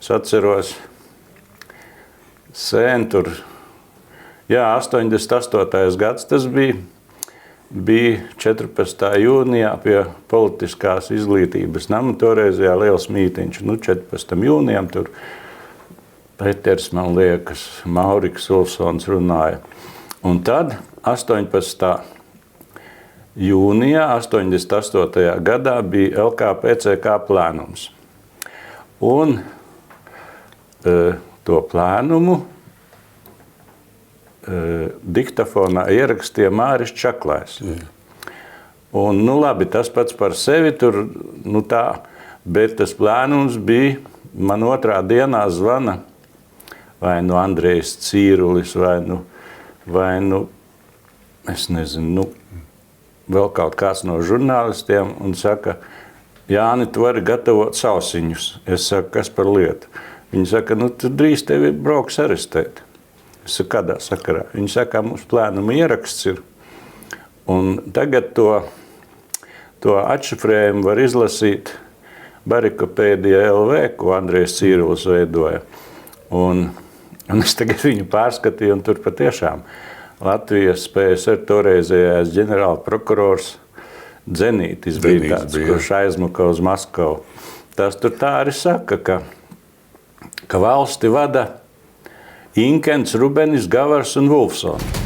Es atceros, sen tur, jā, 88. gads tas bija 14. jūnijā pie politiskās izglītības nama, toreizajā liels mītiņš. 14. jūnijam tur Peters, man liekas, Mauriks Ulfsons runāja. Un tad 18. jūnijā 88. gadā bija LKPCK plēnums. Un to plēnumu diktafonā ierakstīja Māris Čaklājs. Un, labi, tas pats par sevi tur, tā, bet tas plēnums bija, man otrā dienā zvana vai nu Andrejs Cīrulis, vai nu, es nezinu, vēl kaut kāds no žurnālistiem un saka, Jāni, tu vari gatavot sausiņus. Es saku, kas par lietu? Viņi saka, tu drīz tevi brauks arestēt. Es saku, kādā sakarā? Viņi saka, mums plēnuma ieraksts ir. Un tagad to atšifrējumu var izlasīt Barikopēdija LV, ko Andrejs Cīrulis veidoja. Un es tagad viņu pārskatīju, un tur patiešām Latvijas PSR toreizējais ģenerāla prokurors Dzenītis bija tāds, kurš aizmuka uz Maskavu. Tas tur tā arī saka, ka valsti vada Inkens, Rubenis, Gavars un Vulfsons.